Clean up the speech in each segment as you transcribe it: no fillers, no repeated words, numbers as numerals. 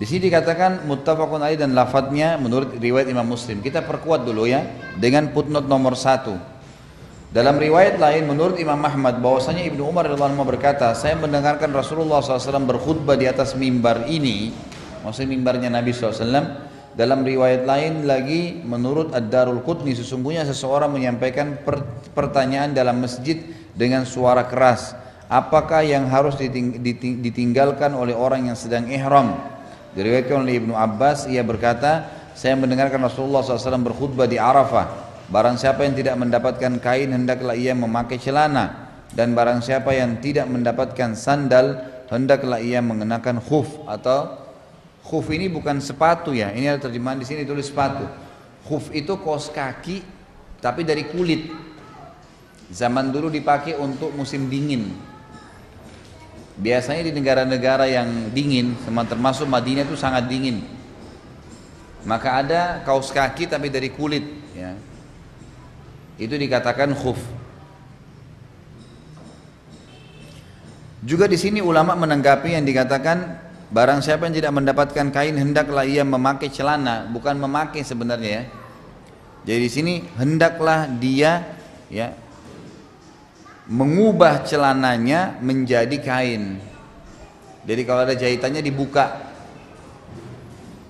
Di sini dikatakan muttafaqun alaih dan lafadznya menurut riwayat Imam Muslim. Kita perkuat dulu ya dengan footnote nomor 1. Dalam riwayat lain menurut Imam Ahmad bahwasanya Ibnu Umar radhiyallahu anhu berkata, saya mendengarkan Rasulullah SAW berkhutbah di atas mimbar ini, maksudnya mimbarnya Nabi SAW. Dalam riwayat lain lagi menurut Ad-Darul Qutni, sesungguhnya seseorang menyampaikan pertanyaan dalam masjid dengan suara keras, apakah yang harus ditinggalkan oleh orang yang sedang ihram? Diriwayatkan oleh Ibnu Abbas, ia berkata, saya mendengarkan Rasulullah SAW berkhutbah di Arafah, barang siapa yang tidak mendapatkan kain hendaklah ia memakai celana, dan barang siapa yang tidak mendapatkan sandal hendaklah ia mengenakan khuf. Atau khuf ini bukan sepatu ya, ini ada terjemahan di sini tulis sepatu. Khuf itu kaos kaki tapi dari kulit. Zaman dulu dipakai untuk musim dingin. Biasanya di negara-negara yang dingin, termasuk Madinah itu sangat dingin. Maka ada kaos kaki tapi dari kulit ya. Itu dikatakan khuf. Juga di sini ulama menanggapi yang dikatakan barang siapa yang tidak mendapatkan kain hendaklah ia memakai celana, bukan memakai sebenarnya ya. Jadi di sini hendaklah dia ya mengubah celananya menjadi kain. Jadi kalau ada jahitannya dibuka.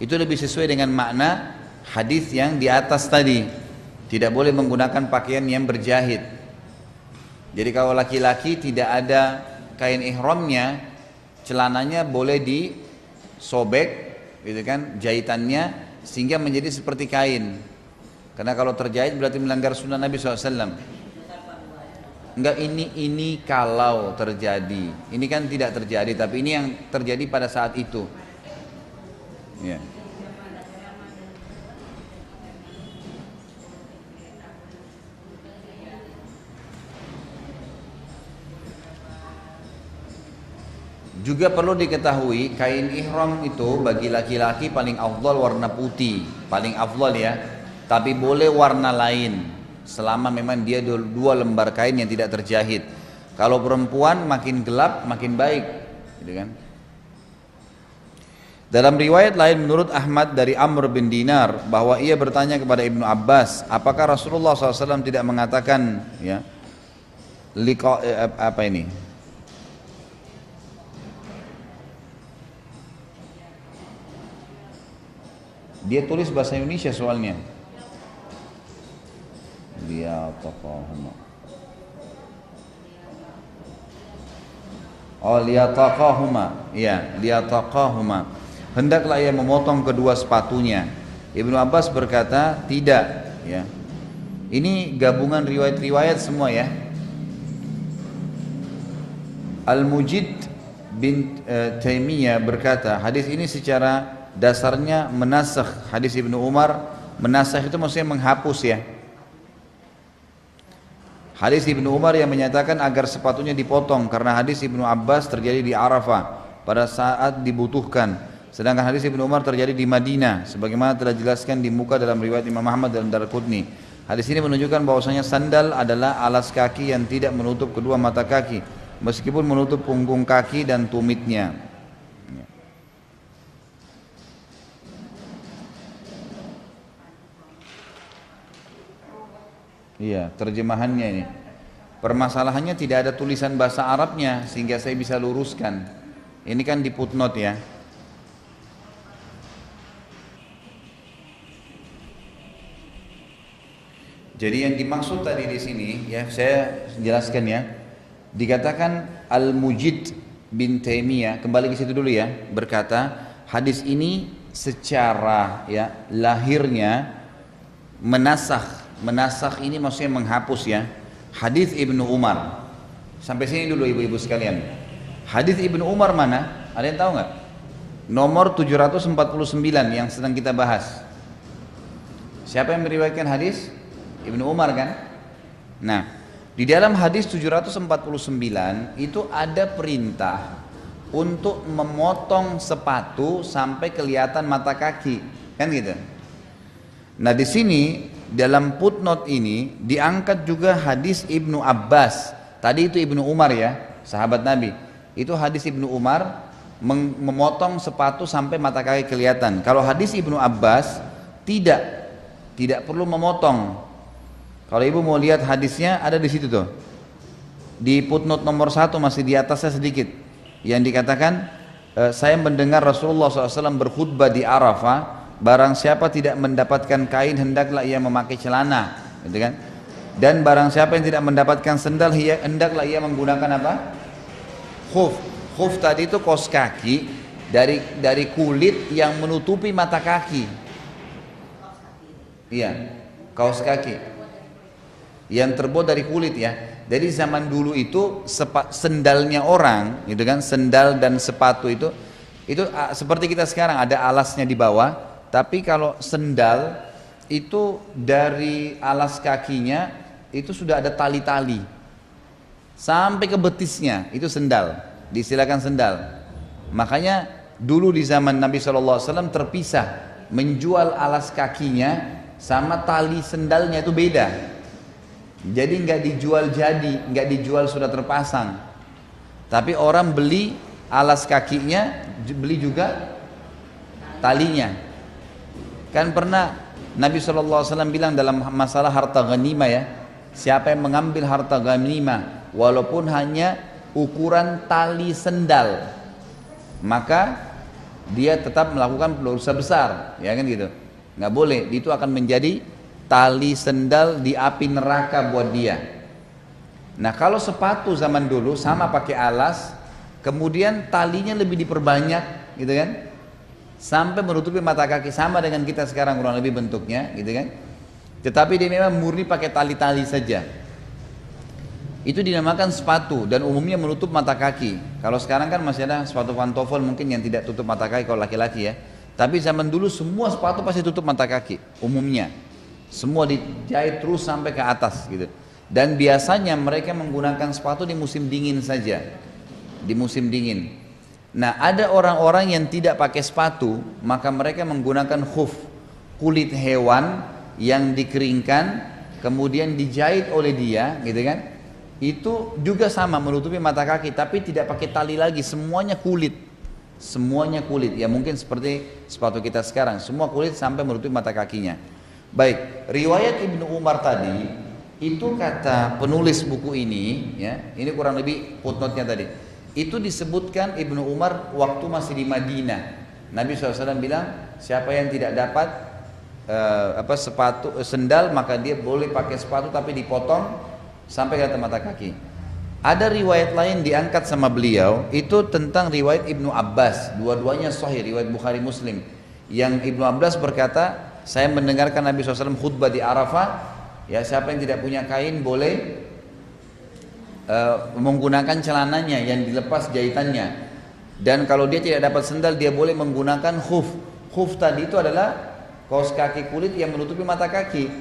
Itu lebih sesuai dengan makna hadis yang di atas tadi. Tidak boleh menggunakan pakaian yang berjahit. Jadi kalau laki-laki tidak ada kain ihramnya, celananya boleh disobek gitu kan, jahitannya sehingga menjadi seperti kain. Karena kalau terjahit berarti melanggar sunnah Nabi SAW. Enggak, ini kalau terjadi. Ini kan tidak terjadi, tapi ini yang terjadi pada saat itu. Ya. Juga perlu diketahui kain ihram itu bagi laki-laki paling afdal warna putih, paling afdal ya. Tapi boleh warna lain selama memang dia dua lembar kain yang tidak terjahit. Kalau perempuan makin gelap makin baik, gitu kan. Dalam riwayat lain menurut Ahmad dari Amr bin Dinar bahwa ia bertanya kepada Ibnu Abbas, apakah Rasulullah SAW tidak mengatakan ya apa ini? Dia tulis bahasa Indonesia soalnya. Liyataqahuma. Oh, liyataqahuma. Iya, liyataqahuma. Hendaklah ia memotong kedua sepatunya. Ibnu Abbas berkata, tidak, ya. Ini gabungan riwayat-riwayat semua ya. Al-Mujid bin Taimiyah berkata, hadis ini secara dasarnya menasakh hadis Ibnu Umar. Menasakh itu maksudnya menghapus ya. Hadis Ibnu Umar yang menyatakan agar sepatunya dipotong karena hadis Ibnu Abbas terjadi di Arafah pada saat dibutuhkan. Sedangkan hadis Ibnu Umar terjadi di Madinah sebagaimana telah dijelaskan di muka dalam riwayat Imam Ahmad dalam Daraqutni. Hadis ini menunjukkan bahwasanya sandal adalah alas kaki yang tidak menutup kedua mata kaki meskipun menutup punggung kaki dan tumitnya. Iya, terjemahannya ini. Permasalahannya tidak ada tulisan bahasa Arabnya sehingga saya bisa luruskan. Ini kan di footnote ya. Jadi yang dimaksud tadi di sini ya saya jelaskan ya. Dikatakan Al-Mujid bin Taimiyah, kembali ke situ dulu ya, berkata hadis ini secara ya lahirnya menasakh. Menasakh ini maksudnya menghapus ya hadis Ibnu Umar. Sampai sini dulu ibu-ibu sekalian. Hadis Ibnu Umar mana? Ada yang tahu nggak? Nomor 749 yang sedang kita bahas. Siapa yang meriwayatkan hadis? Ibnu Umar kan? Nah, di dalam hadis 749 itu ada perintah untuk memotong sepatu sampai kelihatan mata kaki, kan gitu. Nah, di sini dalam footnote ini diangkat juga hadis Ibnu Abbas. Tadi itu Ibnu Umar ya, sahabat Nabi. Itu hadis Ibnu Umar memotong sepatu sampai mata kaki kelihatan. Kalau hadis Ibnu Abbas tidak perlu memotong. Kalau ibu mau lihat hadisnya ada di situ tuh. Di footnote nomor 1 masih di atasnya sedikit. Yang dikatakan saya mendengar Rasulullah SAW berkhutbah di Arafah, barang siapa tidak mendapatkan kain hendaklah ia memakai celana, gitu kan? Dan barang siapa yang tidak mendapatkan sendal hendaklah ia menggunakan apa? Khuf. Khuf tadi itu kaos kaki dari kulit yang menutupi mata kaki. Iya, kaos kaki yang terbuat dari kulit ya. Jadi zaman dulu itu sendalnya orang, gitu kan? Sendal dan sepatu itu seperti kita sekarang ada alasnya di bawah. Tapi kalau sendal itu dari alas kakinya itu sudah ada tali-tali sampai ke betisnya, itu sendal, diistilahkan sendal. Makanya dulu di zaman Nabi SAW terpisah, menjual alas kakinya sama tali sendalnya itu beda. Jadi nggak dijual jadi, nggak dijual sudah terpasang. Tapi orang beli alas kakinya, beli juga talinya. Kan pernah Nabi SAW bilang dalam masalah harta ghanimah ya, siapa yang mengambil harta ghanimah walaupun hanya ukuran tali sendal, maka dia tetap melakukan dosa besar, ya kan gitu. Nggak boleh, itu akan menjadi tali sendal di api neraka buat dia. Nah kalau sepatu zaman dulu sama pakai alas, kemudian talinya lebih diperbanyak, gitu kan, sampai menutupi mata kaki, sama dengan kita sekarang kurang lebih bentuknya, gitu kan. Tetapi dia memang murni pakai tali-tali saja. Itu dinamakan sepatu dan umumnya menutup mata kaki. Kalau sekarang kan masih ada sepatu pantofel mungkin yang tidak tutup mata kaki kalau laki-laki ya. Tapi zaman dulu semua sepatu pasti tutup mata kaki umumnya. Semua dijahit terus sampai ke atas gitu. Dan biasanya mereka menggunakan sepatu di musim dingin saja. Di musim dingin. Nah ada orang-orang yang tidak pakai sepatu, maka mereka menggunakan khuf, kulit hewan yang dikeringkan kemudian dijahit oleh dia, gitu kan. Itu juga sama menutupi mata kaki, tapi tidak pakai tali lagi, semuanya kulit. Semuanya kulit, ya mungkin seperti sepatu kita sekarang, semua kulit sampai menutupi mata kakinya. Baik, riwayat Ibnu Umar tadi, itu kata penulis buku ini, ya, ini kurang lebih footnote-nya tadi. Itu disebutkan Ibnu Umar waktu masih di Madinah. Nabi SAW bilang, siapa yang tidak dapat sendal, maka dia boleh pakai sepatu tapi dipotong sampai ke mata kaki. Ada riwayat lain diangkat sama beliau, itu tentang riwayat Ibnu Abbas. Dua-duanya sahih, riwayat Bukhari Muslim. Yang Ibnu Abbas berkata, saya mendengarkan Nabi SAW khutbah di Arafah, ya siapa yang tidak punya kain boleh menggunakan celananya yang dilepas jahitannya, dan kalau dia tidak dapat sendal dia boleh menggunakan khuf. Khuf tadi itu adalah kaos kaki kulit yang menutupi mata kaki.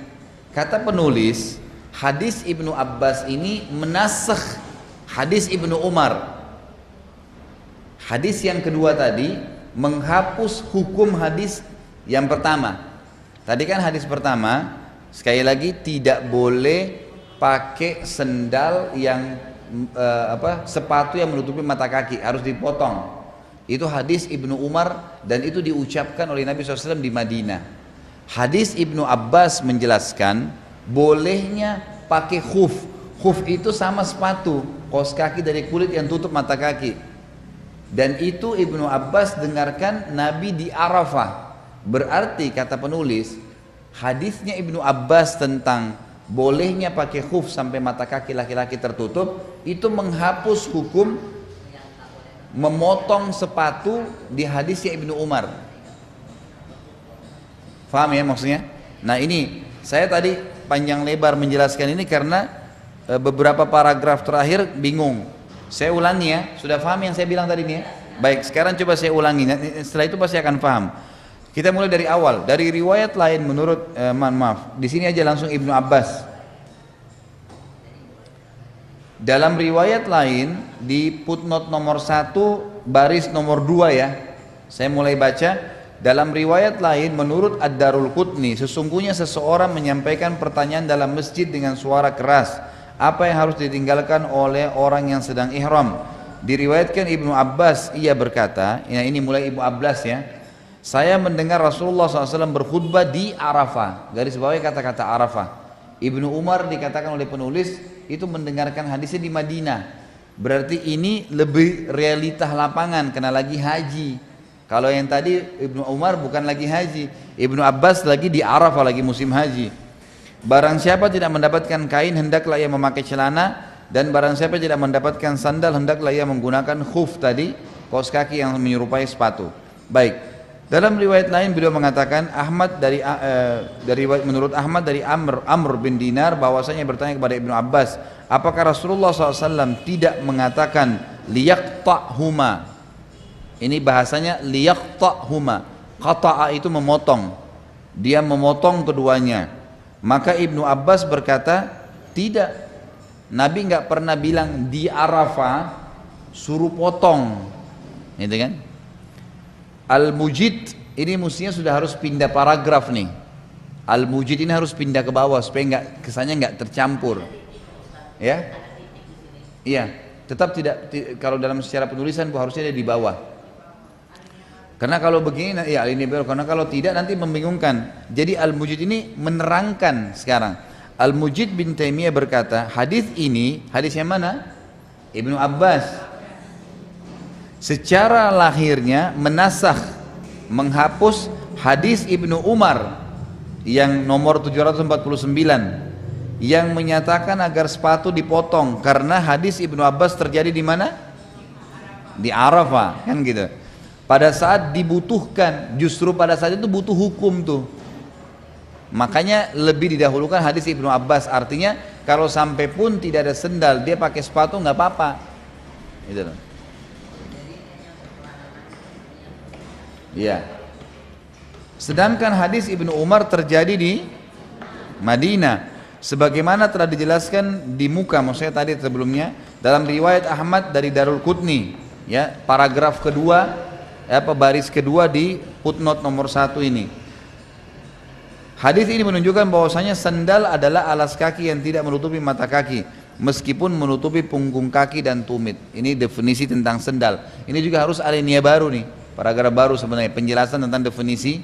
Kata penulis, hadis Ibnu Abbas ini menasakh hadis Ibnu Umar. Hadis yang kedua tadi menghapus hukum hadis yang pertama. Tadi kan hadis pertama, sekali lagi tidak boleh pakai sendal yang sepatu yang menutupi mata kaki, harus dipotong. Itu hadis Ibnu Umar dan itu diucapkan oleh Nabi SAW di Madinah. Hadis Ibnu Abbas menjelaskan bolehnya pakai khuf. Khuf itu sama sepatu, kaos kaki dari kulit yang tutup mata kaki. Dan itu Ibnu Abbas dengarkan Nabi di Arafah. Berarti kata penulis, hadisnya Ibnu Abbas tentang bolehnya pakai khuf sampai mata kaki laki-laki tertutup itu menghapus hukum memotong sepatu di hadisnya Ibnu Umar. Faham ya maksudnya? Nah ini saya tadi panjang lebar menjelaskan ini karena beberapa paragraf terakhir bingung. Saya ulangi ya, sudah paham yang saya bilang tadi nih ya? Baik, sekarang coba saya ulangi, setelah itu pasti akan paham. Kita mulai dari awal, dari riwayat lain menurut maaf, di sini aja langsung Ibnu Abbas. Dalam riwayat lain di footnote nomor 1 baris nomor 2 ya. Saya mulai baca. Dalam riwayat lain menurut Ad-Darul Qutni, sesungguhnya seseorang menyampaikan pertanyaan dalam masjid dengan suara keras. Apa yang harus ditinggalkan oleh orang yang sedang ihram? Diriwayatkan Ibnu Abbas, ia berkata, ya ini mulai Ibnu Abbas ya, saya mendengar Rasulullah SAW berkhutbah di Arafah. Garis bawahi kata-kata Arafah. Ibnu Umar dikatakan oleh penulis itu mendengarkan hadisnya di Madinah. Berarti ini lebih realita lapangan, kena lagi haji. Kalau yang tadi Ibnu Umar bukan lagi haji, Ibnu Abbas lagi di Arafah, lagi musim haji. Barang siapa tidak mendapatkan kain, hendaklah ia memakai celana. Dan barang siapa tidak mendapatkan sandal, hendaklah ia menggunakan khuf tadi, kaos kaki yang menyerupai sepatu. Baik. Dalam riwayat lain beliau mengatakan menurut Ahmad dari Amr bin Dinar bahwasanya bertanya kepada Ibnu Abbas, apakah Rasulullah SAW tidak mengatakan liyaqta'huma? Ini bahasanya liyaqta'huma. Qata'a itu memotong. Dia memotong keduanya. Maka Ibnu Abbas berkata, tidak. Nabi nggak pernah bilang di Arafah suruh potong, gitu kan? Al-Mujid ini mestinya sudah harus pindah paragraf nih. Al-Mujid ini harus pindah ke bawah supaya kesannya nggak tercampur, ya? Iya, tetap tidak. Kalau dalam secara penulisan harusnya ada di bawah. Karena kalau begini, ya ini baru. Karena kalau tidak nanti membingungkan. Jadi Al-Mujid ini menerangkan sekarang. Al-Mujid bin Taimiyah berkata, hadis ini, hadis yang mana? Ibnu Abbas. Secara lahirnya menasakh, menghapus hadis Ibnu Umar yang nomor 749 yang menyatakan agar sepatu dipotong karena hadis Ibnu Abbas terjadi di mana? Di Arafah, kan gitu. Pada saat dibutuhkan, justru pada saat itu butuh hukum tuh. Makanya lebih didahulukan hadis Ibnu Abbas. Artinya kalau sampai pun tidak ada sendal, dia pakai sepatu nggak apa-apa. Gitu loh. Iya. Sedangkan hadis Ibnu Umar terjadi di Madinah. Sebagaimana telah dijelaskan di muka, maksudnya tadi sebelumnya dalam riwayat Ahmad dari Darul Qutni, ya, paragraf kedua, baris kedua di footnote nomor 1 ini. Hadis ini menunjukkan bahwasanya sandal adalah alas kaki yang tidak menutupi mata kaki, meskipun menutupi punggung kaki dan tumit. Ini definisi tentang sandal. Ini juga harus alinea baru nih, paragraf baru sebenarnya, penjelasan tentang definisi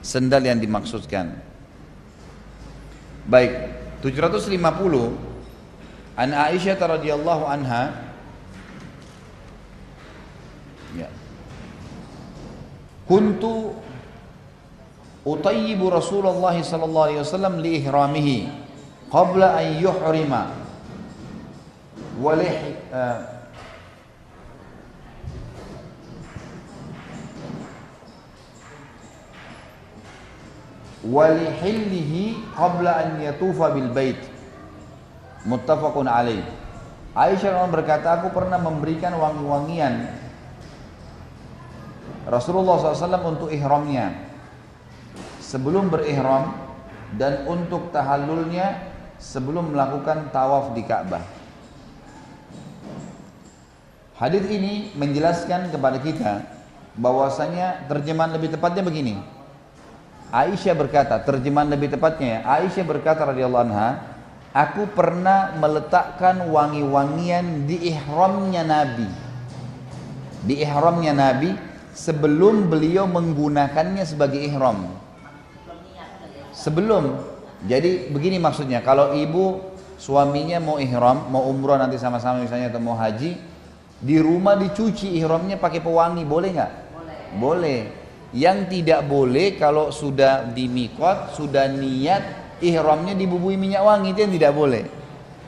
sandal yang dimaksudkan. Baik, 750 an Aisyah radhiyallahu anha, ya, kuntu utayyibu Rasulullah sallallahu alaihi wasallam li ihramihi qabla an yuhrima walihillihi qabla an yatufa bil bait, muttafaqun alaih. Aisyah berkata, aku pernah memberikan wangi-wangian Rasulullah SAW untuk ihramnya sebelum berihram dan untuk tahallulnya sebelum melakukan tawaf di Ka'bah. Hadis ini menjelaskan kepada kita bahwasanya terjemahan lebih tepatnya begini. Aisyah berkata, terjemahan lebih tepatnya, Aisyah berkata radhiyallahu anha, aku pernah meletakkan wangi-wangian di ihramnya Nabi. Di ihramnya Nabi sebelum beliau menggunakannya sebagai ihram. Sebelum, jadi begini maksudnya, kalau ibu suaminya mau ihram, mau umroh nanti sama-sama misalnya atau mau haji, di rumah dicuci ihramnya pakai pewangi, boleh nggak? Boleh. Yang tidak boleh kalau sudah di mikot, sudah niat ihramnya dibubui minyak wangi, itu yang tidak boleh.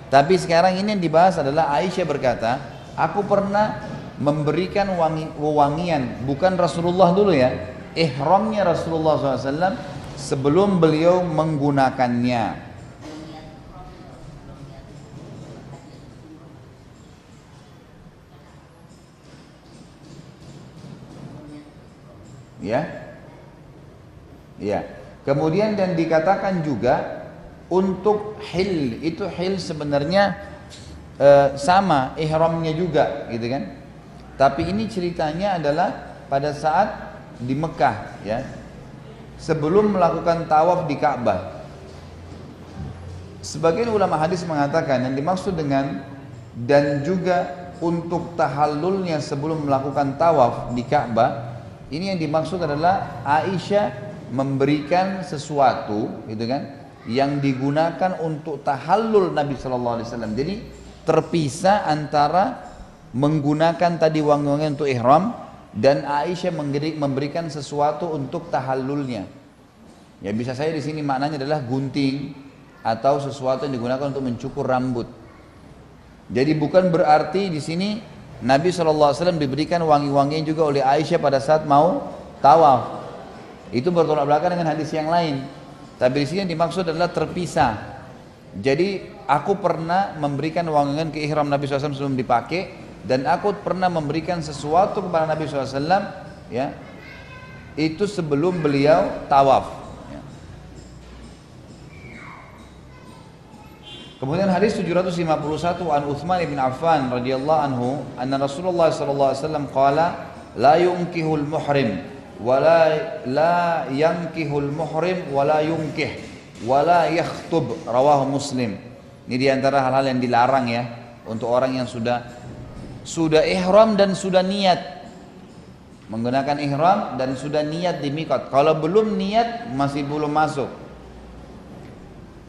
Tapi sekarang ini yang dibahas adalah Aisyah berkata, aku pernah memberikan wangian, bukan Rasulullah dulu ya, ihramnya Rasulullah SAW sebelum beliau menggunakannya. Ya, ya. Kemudian dan dikatakan juga untuk hil, itu hil sebenarnya sama ihramnya juga, gitu kan? Tapi ini ceritanya adalah pada saat di Mekah, ya, sebelum melakukan tawaf di Ka'bah. Sebagian ulama hadis mengatakan yang dimaksud dengan dan juga untuk tahallulnya sebelum melakukan tawaf di Ka'bah, ini yang dimaksud adalah Aisyah memberikan sesuatu, gitu kan, yang digunakan untuk tahallul Nabi Shallallahu Alaihi Wasallam. Jadi terpisah antara menggunakan tadi wangi-wangian untuk ihram dan Aisyah memberikan sesuatu untuk tahallulnya. Ya bisa saya di sini maknanya adalah gunting atau sesuatu yang digunakan untuk mencukur rambut. Jadi bukan berarti di sini Nabi SAW diberikan wangi-wangian juga oleh Aisyah pada saat mau tawaf. Itu bertolak belakang dengan hadis yang lain. Tapi di sini yang dimaksud adalah terpisah. Jadi aku pernah memberikan wangian ke ihram Nabi SAW sebelum dipakai, dan aku pernah memberikan sesuatu kepada Nabi SAW, ya, itu sebelum beliau tawaf. Kemudian hadis 751 an Utsman bin Affan radhiyallahu anhu anna Rasulullah sallallahu alaihi wasallam qala la yunkihul muhrim la yankihul muhrim wala yunkih wala yakhtub, rawahu Muslim. Ini diantara hal-hal yang dilarang ya untuk orang yang sudah ihram dan sudah niat menggunakan ihram dan sudah niat di miqat. Kalau belum niat masih belum masuk.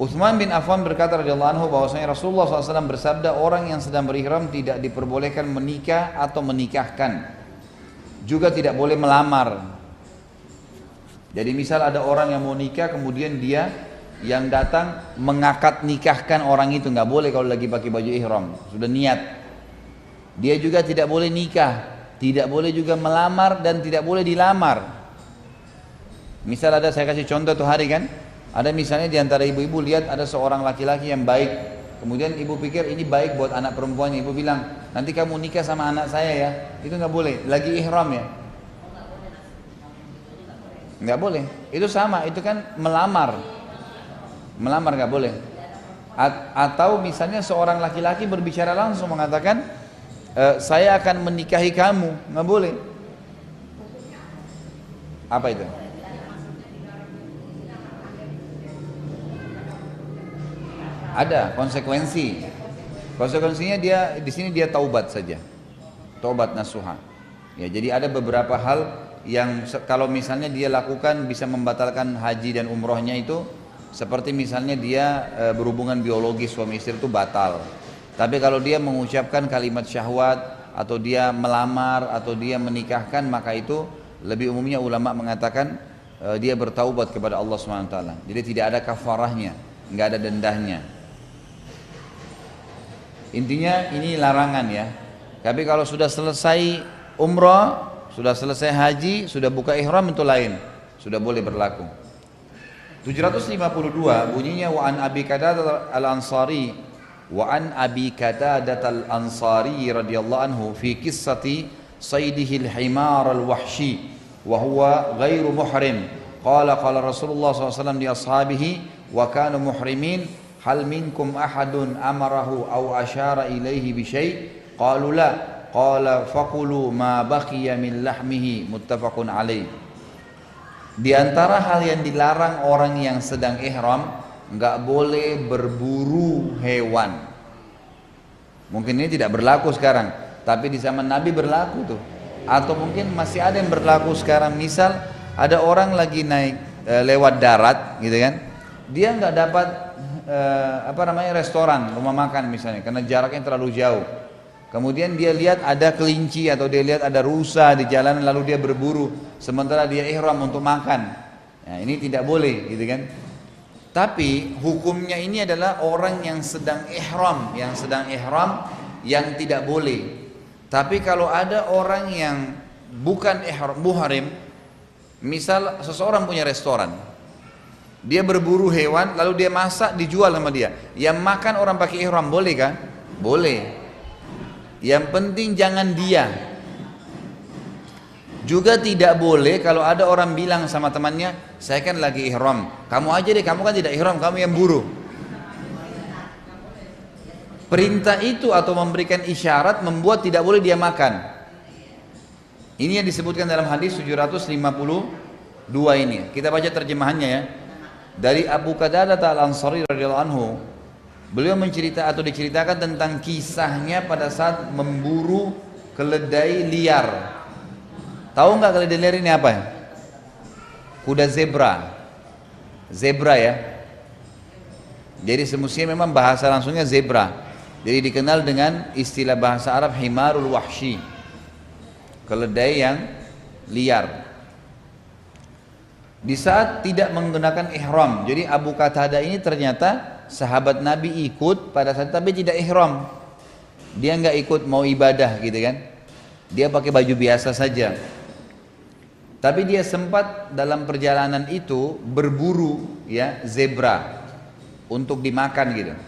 Utsman bin Affan berkata radhiyallahu anhu bahwasanya Rasulullah SAW bersabda, orang yang sedang berihram tidak diperbolehkan menikah atau menikahkan, juga tidak boleh melamar. Jadi misal ada orang yang mau nikah, kemudian dia yang datang mengakad nikahkan orang itu, nggak boleh kalau lagi pakai baju ihram, sudah niat. Dia juga tidak boleh nikah, tidak boleh juga melamar, dan tidak boleh dilamar. Misal ada, saya kasih contoh tuh hari kan, ada misalnya di antara ibu-ibu lihat ada seorang laki-laki yang baik, kemudian ibu pikir ini baik buat anak perempuannya, ibu bilang nanti kamu nikah sama anak saya ya, itu nggak boleh, lagi ihram ya, nggak boleh. Itu sama, itu kan melamar nggak boleh. Atau misalnya seorang laki-laki berbicara langsung mengatakan saya akan menikahi kamu, nggak boleh. Apa itu? Ada konsekuensi. Konsekuensinya dia di sini dia taubat saja, taubat nasuha. Ya, jadi ada beberapa hal yang kalau misalnya dia lakukan bisa membatalkan haji dan umrohnya itu, seperti misalnya dia berhubungan biologis suami istri itu batal. Tapi kalau dia mengucapkan kalimat syahwat atau dia melamar atau dia menikahkan, maka itu lebih umumnya ulama mengatakan dia bertaubat kepada Allah SWT. Jadi tidak ada kafarahnya, nggak ada dendahnya. Intinya ini larangan ya. Tapi kalau sudah selesai umrah, sudah selesai haji, sudah buka ihram itu lain, sudah boleh berlaku. 752 bunyinya wa an Abi Qatadah al-Ansari radhiyallahu anhu fi qissati saydihi al-himar al-wahshi wa huwa ghairu muhrim qala Rasulullah SAW li ashabihi wa kanu muhrimin hal minkum ahadun amarahu aw asyara ilaihi bi syai' qalu la qala faqulu ma baqiya min lahmihi muttafaqun alaih. Di antara hal yang dilarang orang yang sedang ihram, nggak boleh berburu hewan. Mungkin ini tidak berlaku sekarang, tapi di zaman Nabi berlaku tuh. Atau mungkin masih ada yang berlaku sekarang. Misal ada orang lagi naik lewat darat, gitu kan? Dia nggak dapat restoran, rumah makan misalnya, karena jaraknya terlalu jauh. Kemudian dia lihat ada kelinci atau dia lihat ada rusa di jalan, lalu dia berburu sementara dia ihram untuk makan. Nah, ini tidak boleh, gitu kan? Tapi hukumnya ini adalah orang yang sedang ihram, yang tidak boleh. Tapi kalau ada orang yang bukan muhrim, misal seseorang punya restoran, dia berburu hewan lalu dia masak dijual sama dia, yang makan orang pakai ihram, boleh kan? Boleh. Yang penting jangan dia. Juga tidak boleh kalau ada orang bilang sama temannya, saya kan lagi ihram, kamu aja deh, kamu kan tidak ihram, kamu yang buru. Perintah itu atau memberikan isyarat membuat tidak boleh dia makan. Ini yang disebutkan dalam hadis 752 ini. Kita baca terjemahannya ya. Dari Abu Qatadah al-Ansari radhiyallahu anhu, Beliau diceritakan tentang kisahnya pada saat memburu keledai liar. Tahu nggak keledai liar ini apa? Kuda zebra. Zebra ya. Jadi semestinya memang bahasa langsungnya zebra. Jadi dikenal dengan istilah bahasa Arab himarul wahshi. Keledai yang liar. Di saat tidak menggunakan ihram. Jadi Abu Qatadah ini ternyata sahabat Nabi ikut pada saat tapi tidak ihram. Dia nggak ikut mau ibadah gitu kan. Dia pakai baju biasa saja. Tapi dia sempat dalam perjalanan itu berburu ya zebra untuk dimakan gitu.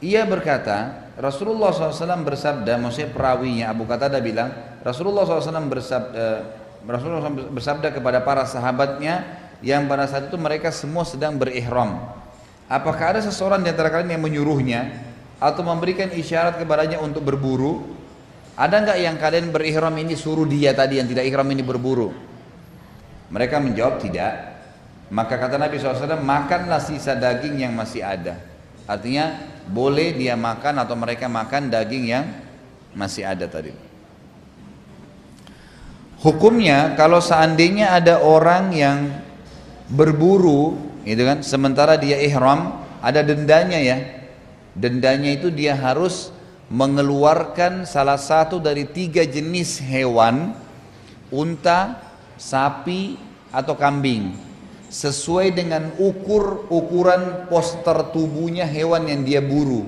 Ia berkata, Rasulullah SAW bersabda, maksudnya perawinya Abu Qatadah bilang, Rasulullah SAW bersabda kepada para sahabatnya yang pada saat itu mereka semua sedang berihram. Apakah ada seseorang di antara kalian yang menyuruhnya atau memberikan isyarat kepadanya untuk berburu? Ada nggak yang kalian berihram ini suruh dia tadi yang tidak ihram ini berburu? Mereka menjawab tidak. Maka kata Nabi SAW, makanlah sisa daging yang masih ada. Artinya boleh dia makan atau mereka makan daging yang masih ada tadi. Hukumnya kalau seandainya ada orang yang berburu gitu kan, sementara dia ihram, ada dendanya ya. Dendanya itu dia harus mengeluarkan salah satu dari 3 jenis hewan, unta, sapi atau kambing, sesuai dengan ukuran poster tubuhnya hewan yang dia buru.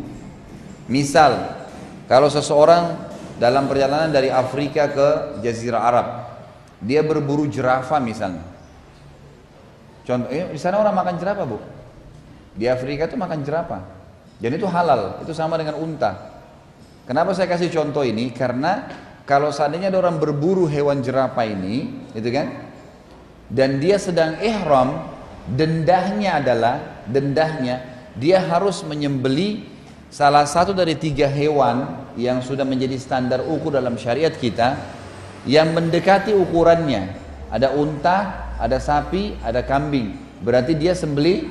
Misal kalau seseorang dalam perjalanan dari Afrika ke Jazirah Arab, dia berburu jerapah misalnya. Contoh, di sana orang makan jerapah bu. Di Afrika itu makan jerapah. Dan itu halal, itu sama dengan unta. Kenapa saya kasih contoh ini? Karena kalau seandainya ada orang berburu hewan jerapah ini, gitu kan? Dan dia sedang ihram, dendahnya dia harus menyembeli salah satu dari 3 hewan yang sudah menjadi standar ukur dalam syariat kita, yang mendekati ukurannya. Ada unta, ada sapi, ada kambing. Berarti dia sembeli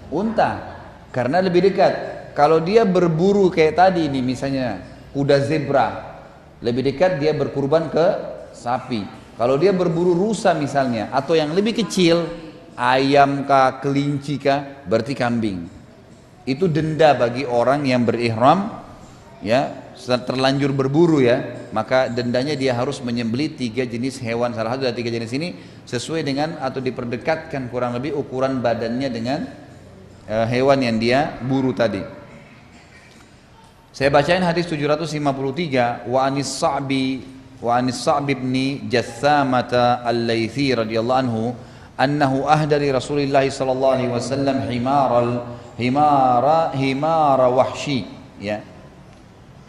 unta karena lebih dekat. Kalau dia berburu kayak tadi ini misalnya kuda zebra, lebih dekat dia berkurban ke sapi. Kalau dia berburu rusa misalnya atau yang lebih kecil, ayam kah, kelinci kah, berarti kambing. Itu denda bagi orang yang berihram ya, terlanjur berburu ya, maka dendanya dia harus menyembelih 3 jenis hewan, salah satu dari 3 jenis ini sesuai dengan atau diperdekatkan kurang lebih ukuran badannya dengan hewan yang dia buru tadi. Saya bacain hadis 753, wa anis Sa'b bin Jassamah al-Laythi radhiyallahu anhu annahu ahdari Rasulillah sallallahu alaihi wasallam himara wahshi ya.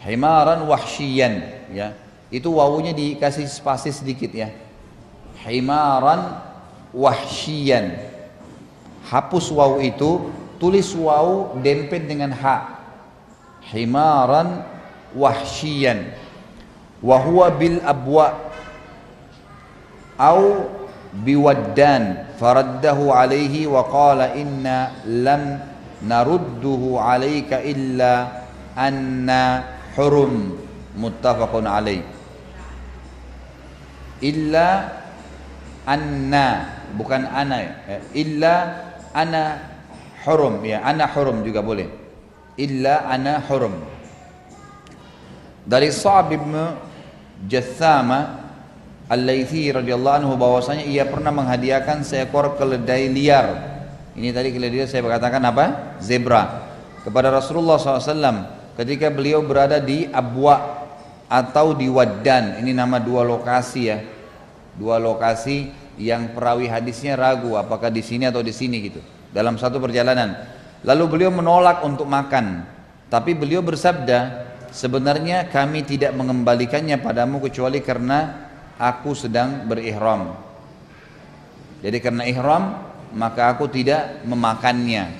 Himaran wahsyian ya. Itu wawunya dikasih spasi sedikit ya. Himaran wahsyian. Hapus wawu itu, tulis wawu dempet dengan ha. Himaran wahsyian. Wa huwa bil abwa au biwaddan faraddahu alaihi wa qala inna lam narudduhu alaika illa anna hurum, muttafaqun alaih. Illa anna, bukan ana ya. Illa ana hurum ya, ana hurum juga boleh. Illa ana hurum. Dari Sa'b bin Jassamah al-Laythi radhiyallahu anhu bahwasanya ia pernah menghadiahkan seekor keledai liar. Ini tadi keledai saya katakan apa? Zebra. Kepada Rasulullah SAW ketika beliau berada di Abwa atau di Waddan. Ini nama 2 lokasi ya. 2 lokasi yang perawi hadisnya ragu apakah di sini atau di sini gitu. Dalam satu perjalanan. Lalu beliau menolak untuk makan. Tapi beliau bersabda, sebenarnya kami tidak mengembalikannya padamu kecuali karena aku sedang berihram. Jadi karena ihram maka aku tidak memakannya.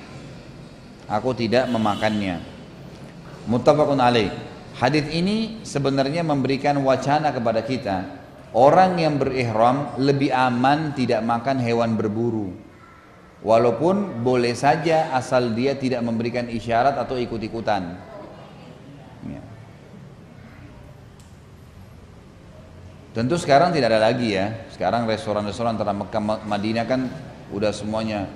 Muttafaqun alaih. Hadis ini sebenarnya memberikan wacana kepada kita, orang yang berihram lebih aman tidak makan hewan berburu. Walaupun boleh saja asal dia tidak memberikan isyarat atau ikut-ikutan. Ya. Tentu sekarang tidak ada lagi ya. Sekarang restoran-restoran antara Mekah Madinah kan udah semuanya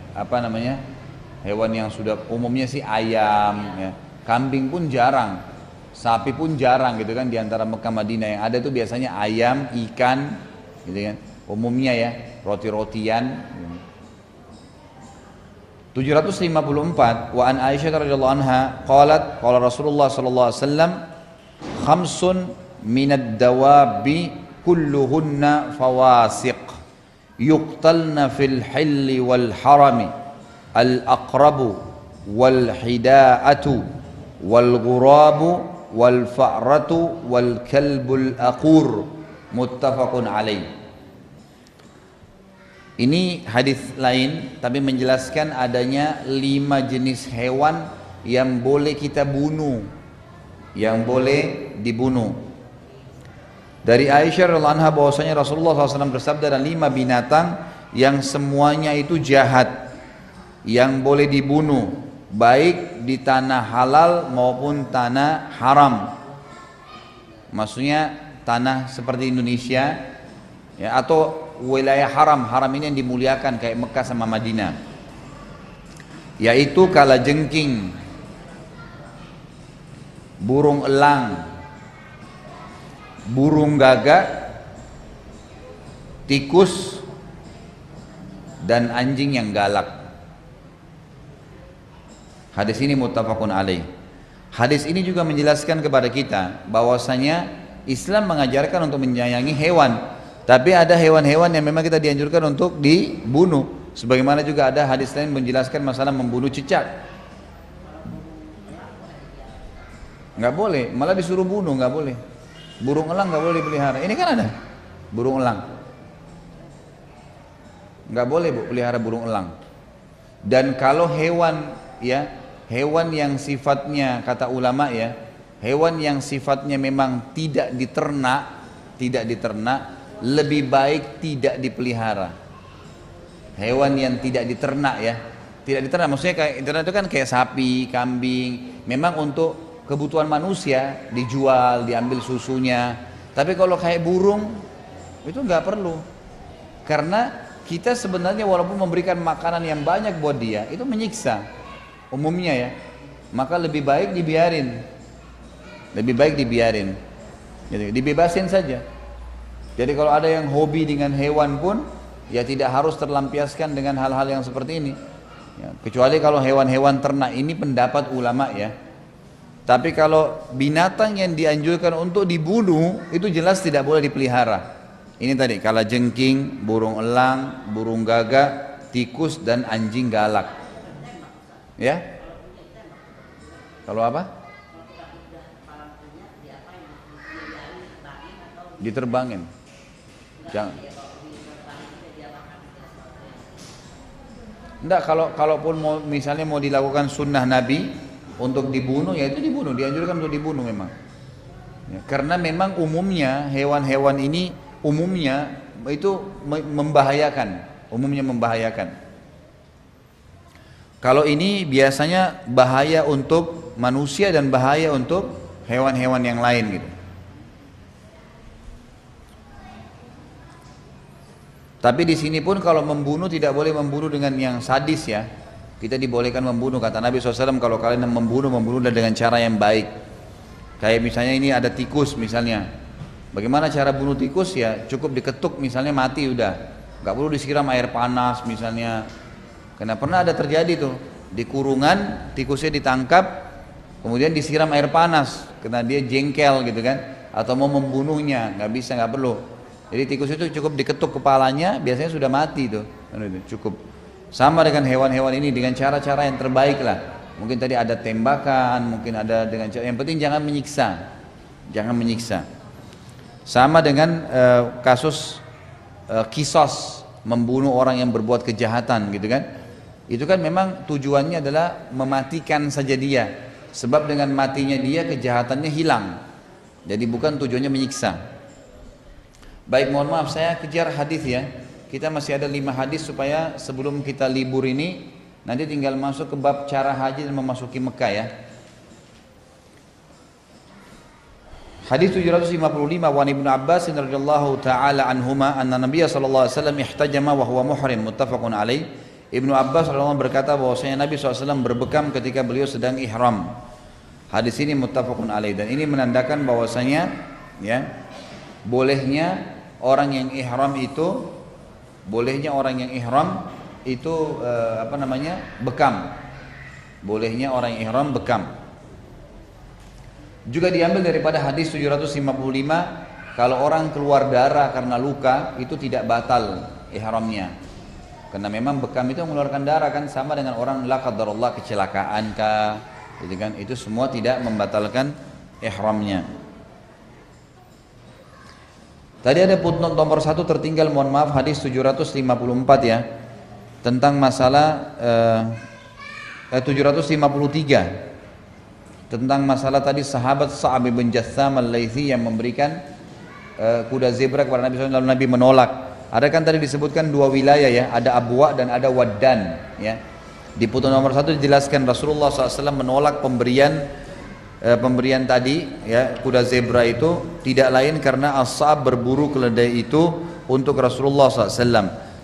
hewan yang sudah umumnya sih ayam, ya. Kambing pun jarang, sapi pun jarang gitu kan di antara Mekah Madinah. Yang ada itu biasanya ayam, ikan, gitu kan. Umumnya ya roti-rotian. 754 wa an Aisyah radhiyallahu anha qalat qala Rasulullah sallallahu alaihi wasallam khamsun minad dawabi kulluhunna fawasiq yuqtalna fil hilli wal harami al aqrabu wal hidaatu wal ghurabu wal fa'ratu wal kalbul aqur muttafaqun alaih. Ini hadis lain tapi menjelaskan adanya 5 jenis hewan yang boleh kita bunuh, yang boleh dibunuh. Dari Aisyah radhiyallahu anha bahwasanya Rasulullah SAW bersabda ada 5 binatang yang semuanya itu jahat, yang boleh dibunuh, baik di tanah halal maupun tanah haram. Maksudnya tanah seperti Indonesia ya, atau wilayah haram. Haram ini yang dimuliakan kayak Mekah sama Madinah, yaitu kalajengking, burung elang, burung gagak, tikus, dan anjing yang galak. Hadis ini muttafaqun alaih. Hadis ini juga menjelaskan kepada kita bahwasanya Islam mengajarkan untuk menyayangi hewan. Tapi ada hewan-hewan yang memang kita dianjurkan untuk dibunuh. Sebagaimana juga ada hadis lain menjelaskan masalah membunuh cicak. Nggak boleh, malah disuruh bunuh, nggak boleh. Burung elang nggak boleh dipelihara. Ini kan ada burung elang. Nggak boleh pelihara burung elang. Dan kalau hewan ya, hewan yang sifatnya kata ulama ya, hewan yang sifatnya memang tidak diternak, lebih baik tidak dipelihara. Hewan yang tidak diternak ya, tidak diternak maksudnya kayak diternak itu kan kayak sapi, kambing, memang untuk kebutuhan manusia dijual, diambil susunya. Tapi kalau kayak burung itu nggak perlu, karena kita sebenarnya walaupun memberikan makanan yang banyak buat dia itu menyiksa umumnya ya, maka lebih baik dibiarin, jadi dibebasin saja. Jadi kalau ada yang hobi dengan hewan pun ya tidak harus terlampiaskan dengan hal-hal yang seperti ini ya, kecuali kalau hewan-hewan ternak, ini pendapat ulama ya. Tapi kalau binatang yang dianjurkan untuk dibunuh itu jelas tidak boleh dipelihara. Ini tadi kalajengking, burung elang, burung gagak, tikus, dan anjing galak ya. Kalau apa? Diterbangin. Jangan. Enggak, kalaupun misalnya mau dilakukan sunnah Nabi untuk dibunuh, ya itu dibunuh, dianjurkan untuk dibunuh memang. Ya, karena memang umumnya hewan-hewan ini umumnya itu membahayakan, Kalau ini biasanya bahaya untuk manusia dan bahaya untuk hewan-hewan yang lain gitu. Tapi di sini pun kalau membunuh tidak boleh membunuh dengan yang sadis ya. Kita dibolehkan membunuh, kata Nabi SAW, kalau kalian membunuh dengan cara yang baik. Kayak misalnya ini ada tikus misalnya. Bagaimana cara bunuh tikus ya? Cukup diketuk misalnya mati udah. Gak perlu disiram air panas misalnya. Karena pernah ada terjadi tuh di kurungan tikusnya ditangkap, kemudian disiram air panas karena dia jengkel gitu kan, atau mau membunuhnya, nggak bisa, nggak perlu. Jadi tikus itu cukup diketuk kepalanya, biasanya sudah mati tuh, cukup. Sama dengan hewan-hewan ini dengan cara-cara yang terbaik lah. Mungkin tadi ada tembakan, mungkin ada dengan cara, yang penting jangan menyiksa. Sama dengan kasus kisos, membunuh orang yang berbuat kejahatan gitu kan. Itu kan memang tujuannya adalah mematikan saja dia. Sebab dengan matinya dia kejahatannya hilang. Jadi bukan tujuannya menyiksa. Baik, mohon maaf saya kejar hadis ya. kita masih ada 5 hadis supaya sebelum kita libur ini nanti tinggal masuk ke bab cara haji dan memasuki Mekah ya. Hadis 755 wa Ibnu Abbas radhiyallahu taala anhuma anna Nabiy sallallahu alaihi wasallam ihtajama wa huwa muhrim muttafaqun alaih. Ibnu Abbas radhiyallahu berkata bahwasanya Nabi SAW berbekam ketika beliau sedang ihram. Hadis ini muttafaqun alaih dan ini menandakan bahwasanya ya bolehnya orang yang ihram itu bekam. Bolehnya orang yang ihram bekam. Juga diambil daripada hadis 755 kalau orang keluar darah karena luka itu tidak batal ihramnya. Karena memang bekam itu mengeluarkan darah kan sama dengan orang la qadarullah kecelakaan kah, gitu kan? Itu semua tidak membatalkan ihramnya. Tadi ada footnote nomor 1 tertinggal, mohon maaf, hadis 754 ya, tentang masalah 753 tentang masalah tadi sahabat Sa'ab bin Jatham al-Laythi yang memberikan kuda zebra kepada Nabi SAW lalu Nabi menolak. Ada kan tadi disebutkan 2 wilayah ya, ada Abwa dan ada Waddan ya. Di footnote nomor 1 dijelaskan Rasulullah SAW menolak pemberian tadi ya kuda zebra itu tidak lain karena As-Sa'ab berburu keledai itu untuk Rasulullah SAW,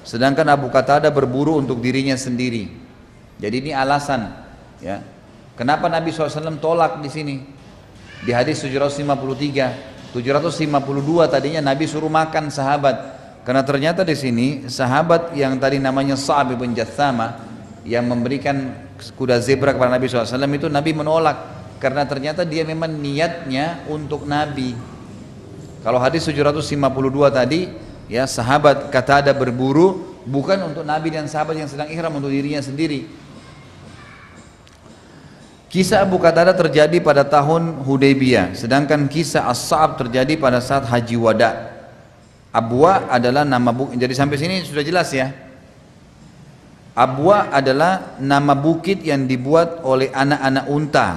sedangkan Abu Qatadah berburu untuk dirinya sendiri. Jadi ini alasan ya kenapa Nabi SAW tolak di sini. Di hadis 753, 752 tadinya Nabi suruh makan sahabat, karena ternyata di sini sahabat yang tadi namanya Sa'ab bin Jathama yang memberikan kuda zebra kepada Nabi SAW itu Nabi menolak. Karena ternyata dia memang niatnya untuk Nabi. Kalau hadis 752 tadi ya sahabat Qatadah berburu bukan untuk Nabi dan sahabat yang sedang ihram, untuk dirinya sendiri. Kisah Abu Qatadah terjadi pada tahun Hudaybiyah, sedangkan kisah As-Sa'ab terjadi pada saat Haji Wada. Abwa adalah nama bukit. Jadi sampai sini sudah jelas ya. Abwa adalah nama bukit yang dibuat oleh anak-anak unta.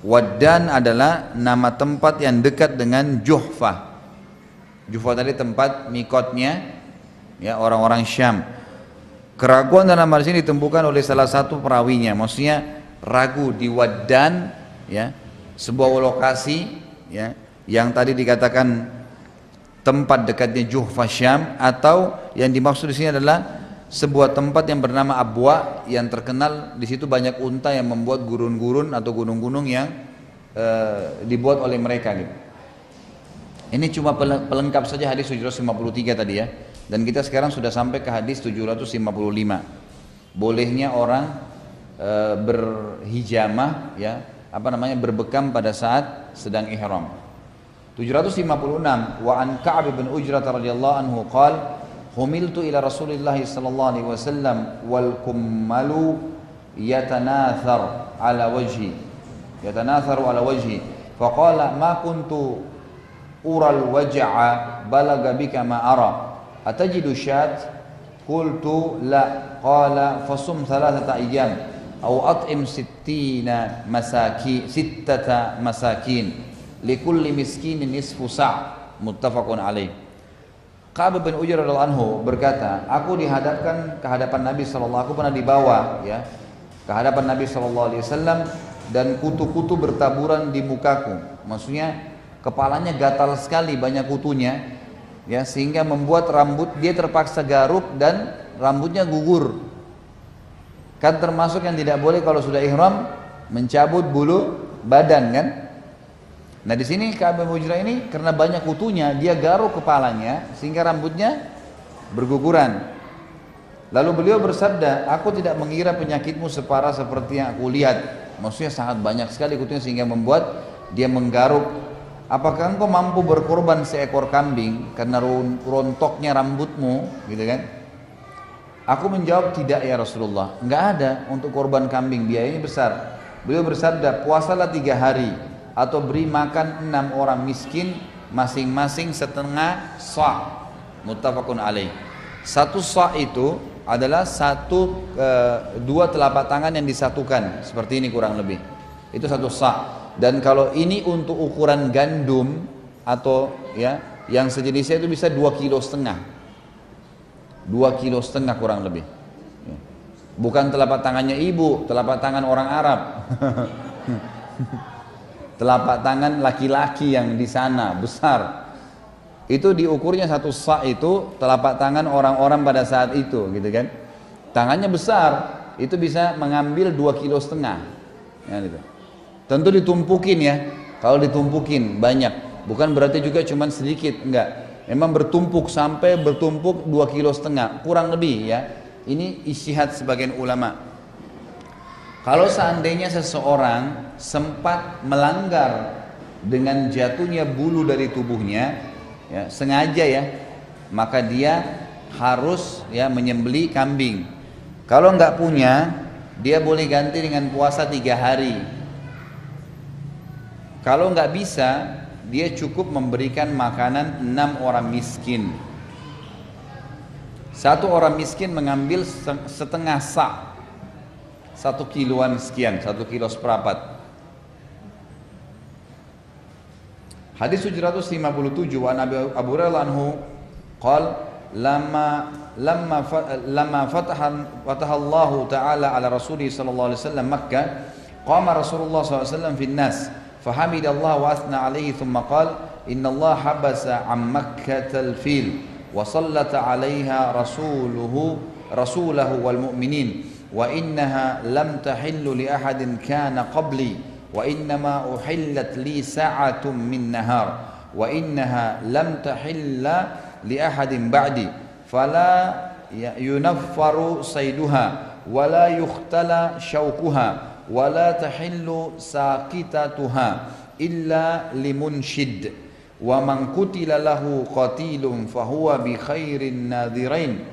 Waddan adalah nama tempat yang dekat dengan Juhfah. Juhfah tadi tempat mikotnya ya orang-orang Syam. Keraguan dalam hal ini ditemukan oleh salah satu perawinya. Maksudnya ragu di Waddan ya, sebuah lokasi ya yang tadi dikatakan tempat dekatnya Juhfah Syam, atau yang dimaksud di sini adalah sebuah tempat yang bernama Abwa yang terkenal di situ banyak unta yang membuat gurun-gurun atau gunung-gunung yang dibuat oleh mereka gitu. Ini cuma pelengkap saja hadis 753 tadi ya. Dan kita sekarang sudah sampai ke hadis 755. Bolehnya orang berhijamah ya, berbekam pada saat sedang ihram. 756 wa an Ka'ab bin Ujrah radhiyallahu anhu qala humiltu ila Rasulillah sallallahu alaihi wasallam wal kummalu yatanatharu ala wajhi faqala ma kuntu ural waj'a balaga bika ma ara atajidu syat qultu la qala fasum thalathata ayyam aw at'im sittata masakin likulli miskinin nisfu sa' muttafaqun alaih. Ka'ab bin Ujrah radhiyallahu anhu berkata, aku dihadapkan ke hadapan Nabi sallallahu, aku pernah dibawa ya ke hadapan Nabi sallallahu alaihi wasallam dan kutu-kutu bertaburan di mukaku. Maksudnya kepalanya gatal sekali, banyak kutunya ya, sehingga membuat rambut dia terpaksa garuk dan rambutnya gugur. Kan termasuk yang tidak boleh kalau sudah ihram mencabut bulu badan kan. Nah di sini Ka'ab bin Ujrah ini karena banyak kutunya dia garuk kepalanya sehingga rambutnya berguguran. Lalu beliau bersabda, aku tidak mengira penyakitmu separah seperti yang aku lihat. Maksudnya sangat banyak sekali kutunya sehingga membuat dia menggaruk. Apakah engkau mampu berkorban seekor kambing karena rontoknya rambutmu, gitu kan? Aku menjawab, tidak ya Rasulullah, enggak ada untuk korban kambing, biayanya besar. Beliau bersabda, puasalah 3 hari atau beri makan 6 orang miskin masing-masing setengah sa'. Muttafaqun alaih. 1 sa' itu adalah 2 telapak tangan yang disatukan seperti ini kurang lebih. Itu 1 sa'. Dan kalau ini untuk ukuran gandum atau ya yang sejenisnya itu bisa 2,5 kg. 2,5 kilo kurang lebih. Bukan telapak tangannya ibu, telapak tangan orang Arab. Telapak tangan laki-laki yang di sana besar. Itu diukurnya satu sa' itu telapak tangan orang-orang pada saat itu, gitu kan? Tangannya besar, itu bisa mengambil 2,5 kilo. Ya, gitu. Tentu ditumpukin ya. Kalau ditumpukin banyak, bukan berarti juga cuma sedikit, enggak. Memang bertumpuk sampai bertumpuk 2,5 kilo kurang lebih ya. Ini ijtihad sebagian ulama. Kalau seandainya seseorang sempat melanggar dengan jatuhnya bulu dari tubuhnya, ya, sengaja ya, maka dia harus ya menyembelih kambing. Kalau nggak punya, dia boleh ganti dengan puasa 3 hari. Kalau nggak bisa, dia cukup memberikan makanan 6 orang miskin. Satu orang miskin mengambil setengah sa', 1 kiloan sekian, 1 kilo seperempat. Hadis 757 wa Abu Hurairah anhu qala lamma fataha Allah taala ala Rasulih sallallahu alaihi wasallam Makkah qama Rasulullah sallallahu alaihi wasallam fi an-nas fahamidallah wa athna alaihi thumma qala inna Allah habasa an Makkatal fil wa sallata 'alaiha rasulahu wal mu'minin wa innaha lam tahillu li ahadin kana qabli wa innama uhillat li sa'atun min nahar wa innaha lam tahilla li ahadin ba'di fala yunaffaru sayduha wa la yukhtala shawkuha wa la tahillu saqitatuha illa limunshid wa man qutila lahu qatilun fahuwa bi khairin nadhirain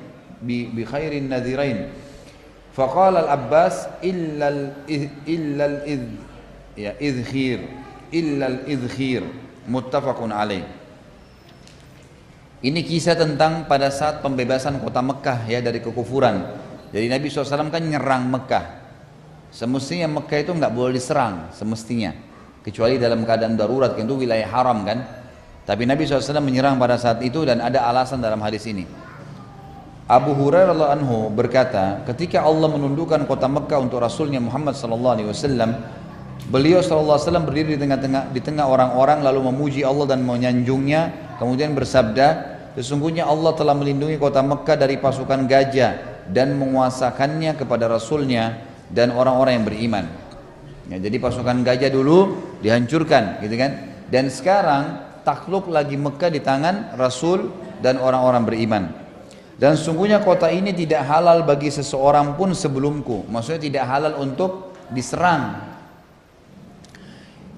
faqala al-Abbas illa al-idkhir muttafaqun alaih. Ini kisah tentang pada saat pembebasan kota Mekah ya dari kekufuran. Jadi Nabi SAW kan nyerang Mekah. Semestinya Mekah itu nggak boleh diserang semestinya, kecuali dalam keadaan darurat, itu wilayah haram kan. Tapi Nabi SAW menyerang pada saat itu dan ada alasan dalam hadis ini. Abu Hurairah radhiyallahu anhu berkata, ketika Allah menundukkan kota Mekah untuk Rasulnya Muhammad SAW, beliau SAW berdiri di tengah orang-orang lalu memuji Allah dan menyanjungnya, kemudian bersabda, sesungguhnya Allah telah melindungi kota Mekah dari pasukan gajah dan menguasakannya kepada Rasulnya dan orang-orang yang beriman. Ya, jadi pasukan gajah dulu dihancurkan, gitu kan? Dan sekarang takluk lagi Mekah di tangan Rasul dan orang-orang beriman. Dan sungguhnya kota ini tidak halal bagi seseorang pun sebelumku. Maksudnya tidak halal untuk diserang.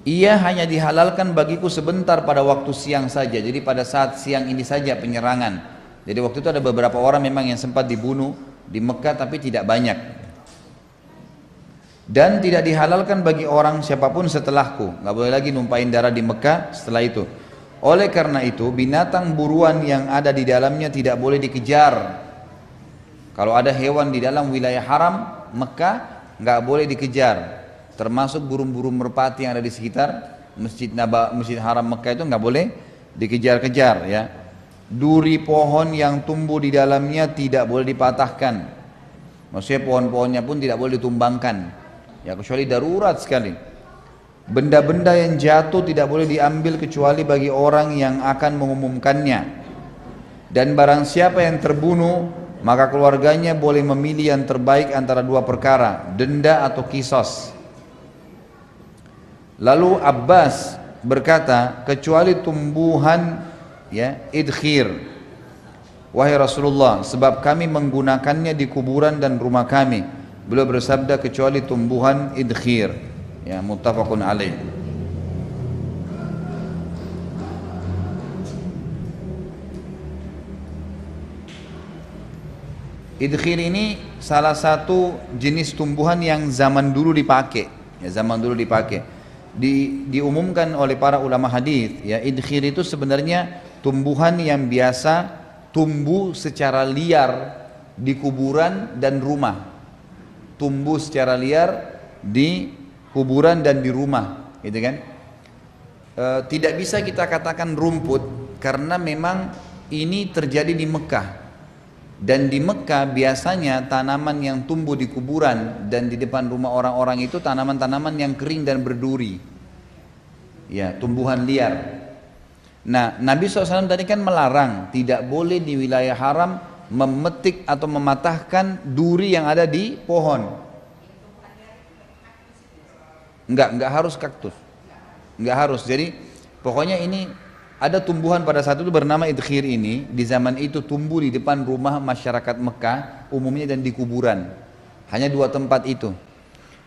Ia hanya dihalalkan bagiku sebentar pada waktu siang saja. Jadi pada saat siang ini saja penyerangan. Jadi waktu itu ada beberapa orang memang yang sempat dibunuh di Mekah tapi tidak banyak. Dan tidak dihalalkan bagi orang siapapun setelahku. Nggak boleh lagi numpain darah di Mekah setelah itu. Oleh karena itu binatang buruan yang ada di dalamnya tidak boleh dikejar. Kalau ada hewan di dalam wilayah haram Mekah nggak boleh dikejar. Termasuk burung-burung merpati yang ada di sekitar Masjid Haram Mekah itu nggak boleh dikejar-kejar ya. Duri pohon yang tumbuh di dalamnya tidak boleh dipatahkan. Maksudnya pohon-pohonnya pun tidak boleh ditumbangkan. Ya kecuali darurat sekali. Benda-benda yang jatuh tidak boleh diambil kecuali bagi orang yang akan mengumumkannya. Dan barang siapa yang terbunuh, maka keluarganya boleh memilih yang terbaik antara dua perkara, denda atau kisos. Lalu Abbas berkata, kecuali tumbuhan ya idkhir. Wahai Rasulullah, sebab kami menggunakannya di kuburan dan rumah kami. Beliau bersabda, kecuali tumbuhan idkhir. Ya, muttafaqun alaih. Idkhir ini salah satu jenis tumbuhan yang zaman dulu dipakai. Ya, zaman dulu dipakai. Diumumkan oleh para ulama hadis. Ya, idkhir itu sebenarnya tumbuhan yang biasa tumbuh secara liar di kuburan dan rumah. Tumbuh secara liar di kuburan dan di rumah, gitu kan? Tidak bisa kita katakan rumput karena memang ini terjadi di Mekah. Dan di Mekah biasanya tanaman yang tumbuh di kuburan dan di depan rumah orang-orang itu tanaman-tanaman yang kering dan berduri. Ya, tumbuhan liar. Nah, Nabi SAW tadi kan melarang, tidak boleh di wilayah haram memetik atau mematahkan duri yang ada di pohon. Enggak harus kaktus. Enggak harus. Jadi pokoknya ini ada tumbuhan pada saat itu bernama idkhir ini, di zaman itu tumbuh di depan rumah masyarakat Mekah umumnya dan di kuburan. Hanya dua tempat itu.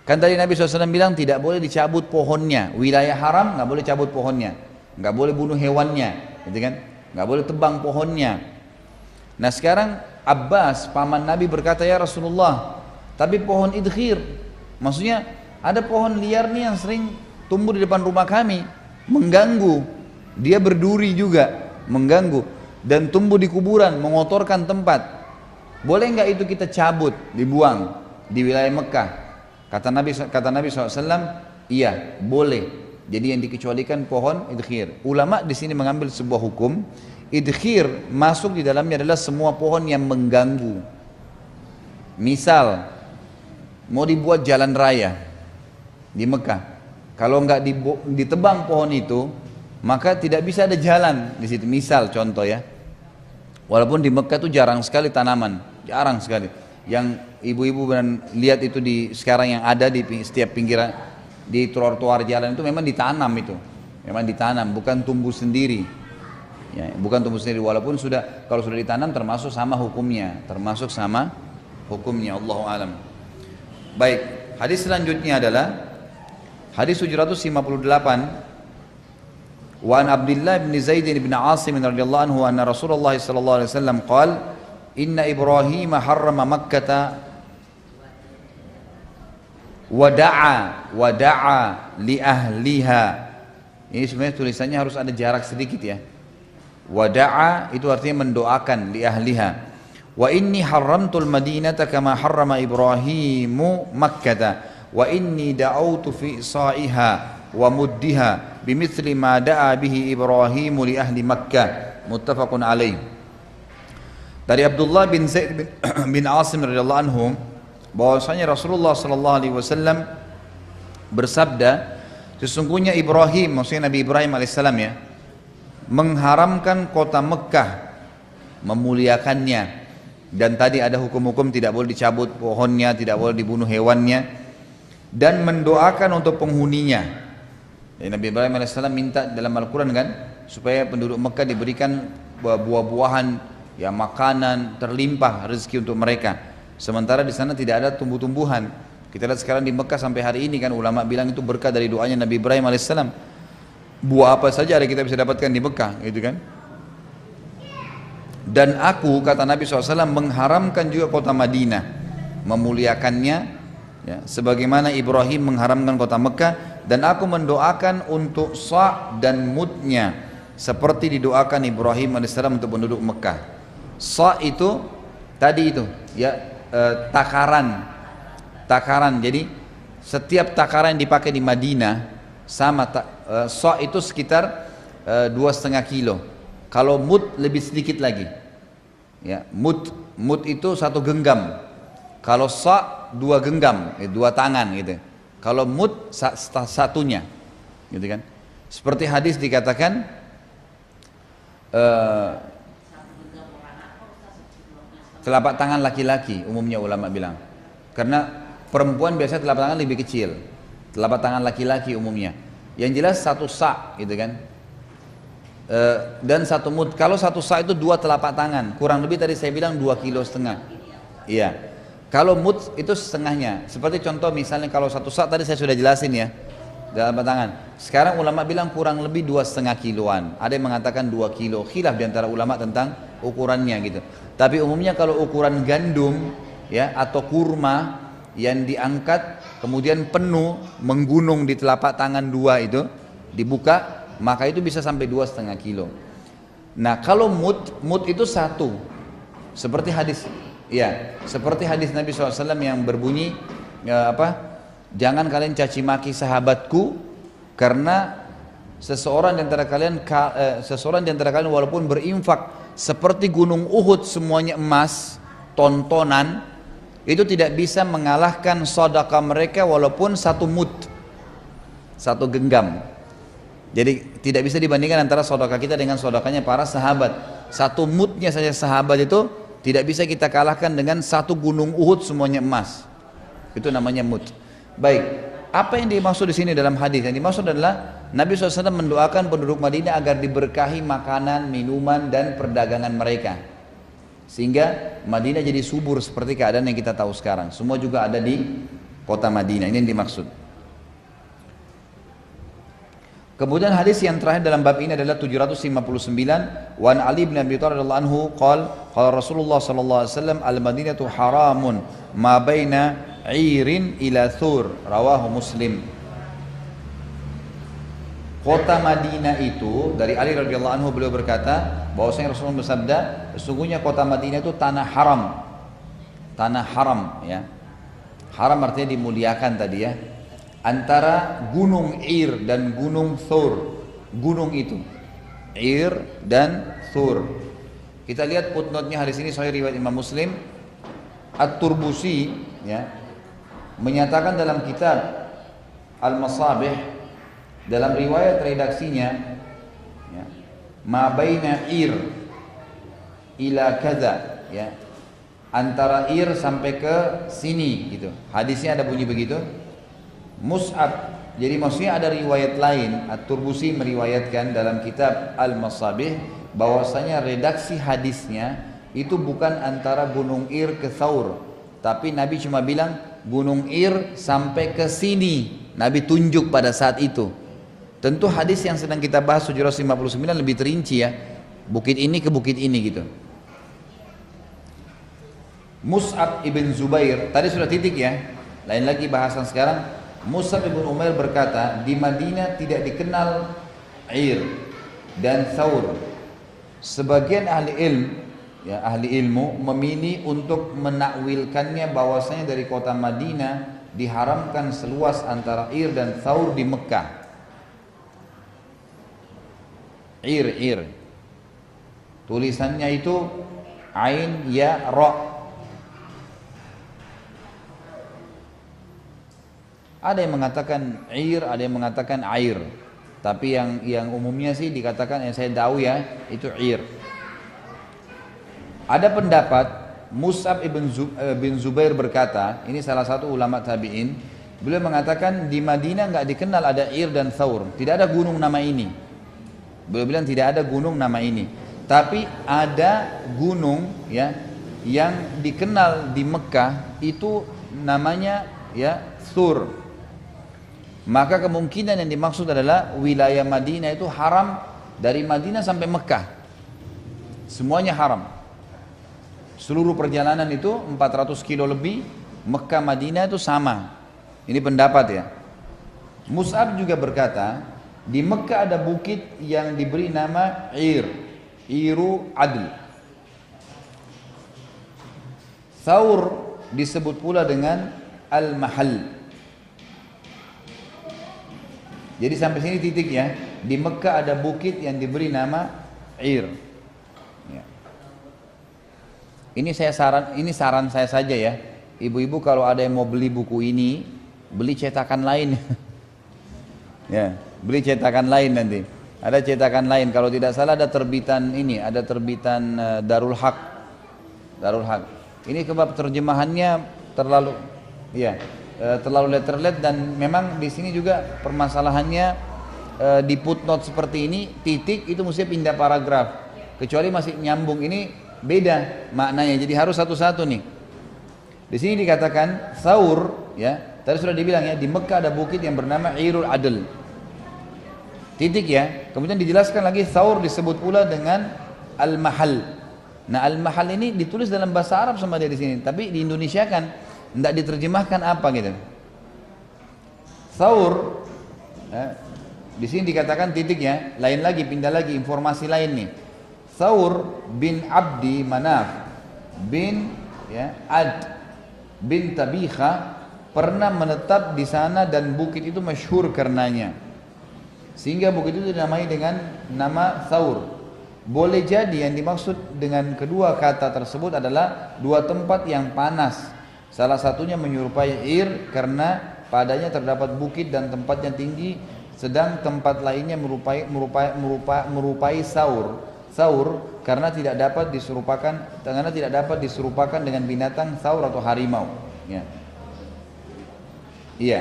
Kan tadi Nabi SAW bilang tidak boleh dicabut pohonnya. Wilayah haram nggak boleh cabut pohonnya, nggak boleh bunuh hewannya, gitu kan? Nggak boleh tebang pohonnya. Nah sekarang Abbas paman Nabi berkata, ya Rasulullah, tapi pohon idkhir, maksudnya ada pohon liar nih yang sering tumbuh di depan rumah kami, mengganggu. Dia berduri juga, mengganggu, dan tumbuh di kuburan, mengotorkan tempat. Boleh nggak itu kita cabut, dibuang di wilayah Mekah? Kata Nabi SAW, iya, boleh. Jadi yang dikecualikan pohon idkhir. Ulama di sini mengambil sebuah hukum, idkhir masuk di dalamnya adalah semua pohon yang mengganggu. Misal, mau dibuat jalan raya di Mekah, kalau nggak ditebang pohon itu, maka tidak bisa ada jalan di situ. Misal contoh ya, walaupun di Mekah itu jarang sekali tanaman, jarang sekali. Yang ibu-ibu lihat itu di sekarang yang ada di setiap pinggiran, di trotoar jalan itu memang ditanam itu, memang ditanam, bukan tumbuh sendiri. Ya, bukan tumbuh sendiri. Walaupun kalau sudah ditanam termasuk sama hukumnya, Allahu alam. Baik, hadis selanjutnya adalah hadis 758. Wa an Abdullah bin Zaid bin Asim radhiyallahu anhu anna Rasulullah sallallahu alaihi wasallam qala inna Ibrahim harrama Makkah wa da'a li ahliha. Ini sebenarnya tulisannya harus ada jarak sedikit ya. Wa da'a itu artinya mendoakan li ahliha. Wa inni haramtul Madinata kama harrama Ibrahimu Makkah wa inni da'autu fi sa'iha wa muddiha bimithli ma da'a bihi Ibrahimu li ahli Makkah. Muttafaqun alaih. Dari Abdullah bin Zaid bin Asim radhiyallahu anhu bahwasanya Rasulullah sallallahu alaihi wasallam bersabda, sesungguhnya Ibrahim, maksudnya Nabi Ibrahim alaihissalam ya, mengharamkan kota Mekah, memuliakannya, dan tadi ada hukum-hukum tidak boleh dicabut pohonnya, tidak boleh dibunuh hewannya, dan mendoakan untuk penghuninya. Jadi Nabi Ibrahim alaihissalam minta dalam Al-Quran kan, supaya penduduk Mekah diberikan buah-buahan, ya makanan terlimpah rezeki untuk mereka. Sementara di sana tidak ada tumbuh-tumbuhan. Kita lihat sekarang di Mekah sampai hari ini kan, ulama bilang itu berkah dari doanya Nabi Ibrahim alaihissalam. Buah apa saja ada kita bisa dapatkan di Mekah, gitu kan? Dan aku, kata Nabi SAW, mengharamkan juga kota Madinah, memuliakannya, ya, sebagaimana Ibrahim mengharamkan kota Mekah, dan aku mendoakan untuk Sa' dan Mudnya, seperti didoakan Ibrahim alaihissalam untuk penduduk Mekah. Sa' itu tadi itu, ya, takaran. Jadi setiap takaran yang dipakai di Madinah sama. Sa' itu sekitar 2,5 kilo. Kalau mud lebih sedikit lagi. Ya, mud itu 1 genggam. Kalau sa' 2 genggam, 2 tangan gitu. Kalau mud satunya, gitu kan? Seperti hadis dikatakan, telapak tangan laki-laki umumnya ulama bilang. Karena perempuan biasanya telapak tangan lebih kecil. Telapak tangan laki-laki umumnya. Yang jelas 1 sa' gitu kan. Dan 1 mud. Kalau 1 sa' itu 2 telapak tangan. Kurang lebih tadi saya bilang 2,5 kilo. Iya. Kalau mud itu setengahnya. Seperti contoh misalnya kalau 1 sa' tadi saya sudah jelasin ya, telapak tangan. Sekarang ulama bilang kurang lebih 2,5 kiloan. Ada yang mengatakan 2 kilo. Khilaf diantara ulama tentang ukurannya gitu. Tapi umumnya kalau ukuran gandum ya atau kurma yang diangkat kemudian penuh menggunung di telapak tangan 2 itu dibuka, maka itu bisa sampai 2,5 kilo. Nah kalau mud itu 1, seperti hadis Nabi SAW yang berbunyi jangan kalian caci maki sahabatku, karena seseorang di antara kalian walaupun berinfak seperti gunung Uhud semuanya emas, tontonan, itu tidak bisa mengalahkan sedekah mereka walaupun satu mud, satu genggam. Jadi tidak bisa dibandingkan antara sedekah kita dengan sedekahnya para sahabat. Satu mudnya saja sahabat itu tidak bisa kita kalahkan dengan satu gunung Uhud semuanya emas. Itu namanya mud. Baik, apa yang dimaksud di sini dalam hadis? Yang dimaksud adalah Nabi SAW mendoakan penduduk Madinah agar diberkahi makanan, minuman dan perdagangan mereka. Sehingga Madinah jadi subur seperti keadaan yang kita tahu sekarang. Semua juga ada di kota Madinah. Ini yang dimaksud. Kemudian hadis yang terakhir dalam bab ini adalah 759. Wan Ali bin Abi Thalib radhiyallahu anhu qala Rasulullah sallallahu alaihi wasallam al-Madinatu haramun ma baina 'irin ila thur. Rawahu Muslim. Kota Madinah itu, dari Ali radhiyallahu anhu beliau berkata bahwasanya Rasulullah bersabda, sesungguhnya kota Madinah itu tanah haram. Tanah haram, ya. Haram artinya dimuliakan tadi, ya. Antara gunung Ir dan gunung Thur. Gunung itu Ir dan Thur. Kita lihat footnote-nya hadis ini sahih riwayat Imam Muslim. At-Turbusi, ya, menyatakan dalam kitab Al-Masabih dalam riwayat redaksinya, ya, ma baina Ir ila kaza, ya, antara Ir sampai ke sini gitu. Hadisnya ada bunyi begitu. Mus'ab. Jadi maksudnya ada riwayat lain. At-Turbusi meriwayatkan dalam kitab Al-Masabih bahwasanya redaksi hadisnya itu bukan antara gunung Ir ke Thaur, tapi Nabi cuma bilang gunung Ir sampai ke sini. Nabi tunjuk pada saat itu. Tentu hadis yang sedang kita bahas 759 lebih terinci, ya. Bukit ini ke bukit ini gitu. Mus'ab ibn Zubair, tadi sudah titik, ya. Lain lagi bahasan sekarang. Mus'ab ibn Umair berkata, di Madinah tidak dikenal Ir dan Thaur. Sebagian ahli ilmu, ya, ahli ilmu memilih untuk menakwilkannya bahwasanya dari kota Madinah diharamkan seluas antara Ir dan Thaur di Mekah. Ir. Tulisannya itu Ain Ya Ra. Ada yang mengatakan Ir, ada yang mengatakan Air. Tapi yang umumnya sih dikatakan, yang saya tahu, ya, itu Ir. Ada pendapat Mus'ab bin Zubair berkata, ini salah satu ulama tabi'in, beliau mengatakan di Madinah nggak dikenal ada Ir dan Thaur, tidak ada gunung nama ini. Beliau bilang tidak ada gunung nama ini, tapi ada gunung, ya, yang dikenal di Mekah itu namanya, ya, Thur. Maka kemungkinan yang dimaksud adalah wilayah Madinah itu haram dari Madinah sampai Mekah. Semuanya haram. Seluruh perjalanan itu 400 kilo lebih, Mekah Madinah itu sama. Ini pendapat, ya. Mus'ab juga berkata, di Mekah ada bukit yang diberi nama Iru Adl. Thaur disebut pula dengan Al-Mahal. Jadi sampai sini titik, ya. Di Mekah ada bukit yang diberi nama Ir. Ya. Ini saran saya saja, ya. Ibu-ibu kalau ada yang mau beli buku ini, beli cetakan lain. Ya, beli cetakan lain nanti. Ada cetakan lain, kalau tidak salah ada terbitan ini, ada terbitan Darul Haq. Darul Haq. Ini kebab terjemahannya terlalu, ya, terlalu letterlet, dan memang di sini juga permasalahannya di footnote seperti ini, titik itu mesti pindah paragraf. Kecuali masih nyambung, ini beda maknanya. Jadi harus satu-satu nih. Di sini dikatakan Thaur, ya. Tadi sudah dibilang, ya, di Mekah ada bukit yang bernama Irul Adl. Titik, ya. Kemudian dijelaskan lagi Thaur disebut pula dengan Al-Mahal. Nah, Al-Mahal ini ditulis dalam bahasa Arab sama dia di sini, tapi di Indonesia kan tidak diterjemahkan apa gitu. Thaur, ya, di sini dikatakan titik, ya. Lain lagi, pindah lagi informasi lain nih. Thaur bin Abdi Manaf bin, ya, Ad bin Tabikha pernah menetap di sana, dan bukit itu masyhur karenanya, sehingga bukit itu dinamai dengan nama Thaur. Boleh jadi yang dimaksud dengan kedua kata tersebut adalah dua tempat yang panas. Salah satunya menyerupai Ir karena padanya terdapat bukit dan tempatnya tinggi, sedang tempat lainnya merupai saur. Saur karena tidak dapat diserupakan dengan binatang saur atau harimau. Ya. Iya.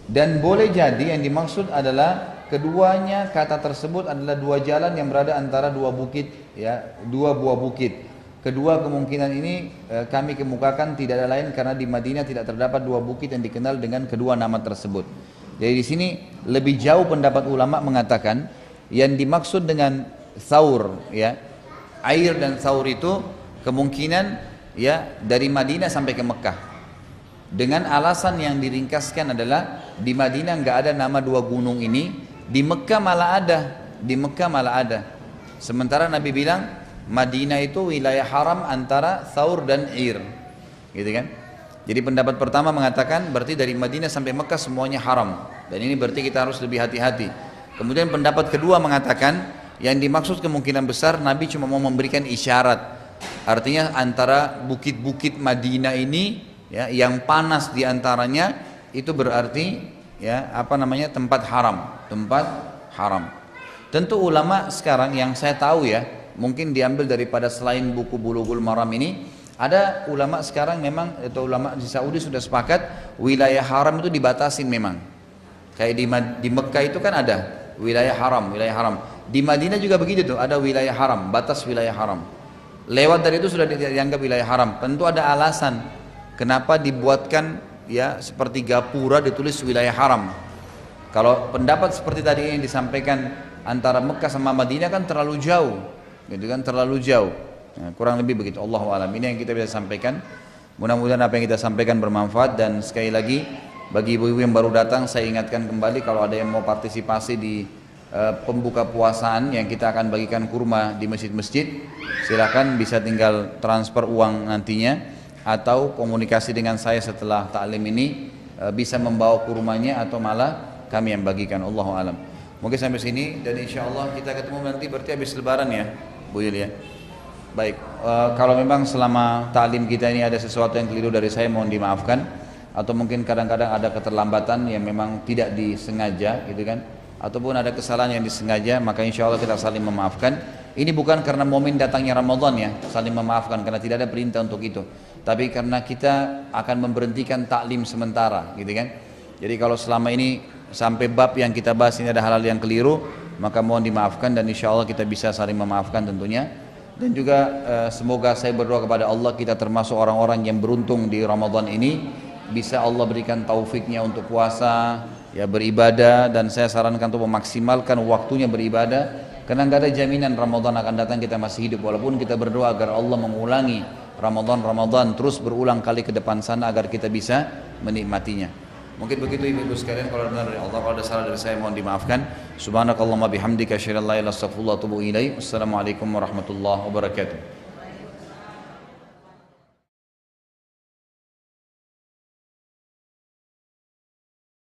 Dan boleh jadi yang dimaksud adalah keduanya kata tersebut adalah dua jalan yang berada antara dua bukit, ya, dua buah bukit. Kedua kemungkinan ini kami kemukakan tidak ada lain karena di Madinah tidak terdapat dua bukit yang dikenal dengan kedua nama tersebut. Jadi di sini lebih jauh pendapat ulama mengatakan yang dimaksud dengan saur, ya, air dan saur itu kemungkinan ya dari Madinah sampai ke Mekah. Dengan alasan yang diringkaskan adalah di Madinah nggak ada nama dua gunung ini, di Mekah malah ada, di Mekah malah ada. Sementara Nabi bilang Madinah itu wilayah haram antara Thaur dan Ir, gitu kan? Jadi pendapat pertama mengatakan berarti dari Madinah sampai Mekah semuanya haram, dan ini berarti kita harus lebih hati-hati. Kemudian pendapat kedua mengatakan yang dimaksud kemungkinan besar Nabi cuma mau memberikan isyarat, artinya antara bukit-bukit Madinah ini ya, yang panas diantaranya itu berarti ya apa namanya tempat haram, tempat haram. Tentu ulama sekarang yang saya tahu ya, mungkin diambil daripada selain buku Bulughul Maram ini, ada ulama sekarang memang atau ulama di Saudi sudah sepakat wilayah haram itu dibatasin memang. Kayak di Mekah itu kan ada wilayah haram, wilayah haram. Di Madinah juga begitu tuh, ada wilayah haram, batas wilayah haram. Lewat dari itu sudah dianggap wilayah haram. Tentu ada alasan kenapa dibuatkan ya seperti gapura ditulis wilayah haram. Kalau pendapat seperti tadi yang disampaikan antara Mekah sama Madinah kan terlalu jauh, gitu kan, terlalu jauh. Nah, kurang lebih begitu. Allahu a'lam. Ini yang kita bisa sampaikan. Mudah-mudahan apa yang kita sampaikan bermanfaat, dan sekali lagi bagi ibu-ibu yang baru datang saya ingatkan kembali kalau ada yang mau partisipasi di pembuka puasaan yang kita akan bagikan kurma di masjid-masjid, silakan bisa tinggal transfer uang nantinya atau komunikasi dengan saya setelah taklim ini, bisa membawa kurmanya atau malah kami yang bagikan. Allahu a'lam. Mungkin sampai sini, dan insya Allah kita ketemu nanti berarti habis lebaran ya Bu Yul ya. Baik, kalau memang selama taklim kita ini ada sesuatu yang keliru dari saya mohon dimaafkan, atau mungkin kadang-kadang ada keterlambatan yang memang tidak disengaja gitu kan, ataupun ada kesalahan yang disengaja, maka insya Allah kita saling memaafkan. Ini bukan karena momen datangnya Ramadan ya, saling memaafkan, karena tidak ada perintah untuk itu, tapi karena kita akan memberhentikan taklim sementara gitu kan. Jadi kalau selama ini sampai bab yang kita bahas ini ada hal-hal yang keliru, maka mohon dimaafkan, dan insya Allah kita bisa saling memaafkan tentunya. Dan juga semoga saya berdoa kepada Allah kita termasuk orang-orang yang beruntung di Ramadan ini, bisa Allah berikan taufiknya untuk puasa ya, beribadah, dan saya sarankan untuk memaksimalkan waktunya beribadah, karena nggak ada jaminan Ramadan akan datang kita masih hidup. Walaupun kita berdoa agar Allah mengulangi Ramadan terus berulang kali ke depan sana agar kita bisa menikmatinya. Mungkin begitu ibu-ibu sekalian, kalau benar dari Allah, kalau ada salah dari saya mohon dimaafkan. Subhanakallahumma bihamdika asyhadu an la ilaha illa anta astaghfiruka wa atubu ilaik. Wassalamualaikum warahmatullahi wabarakatuh.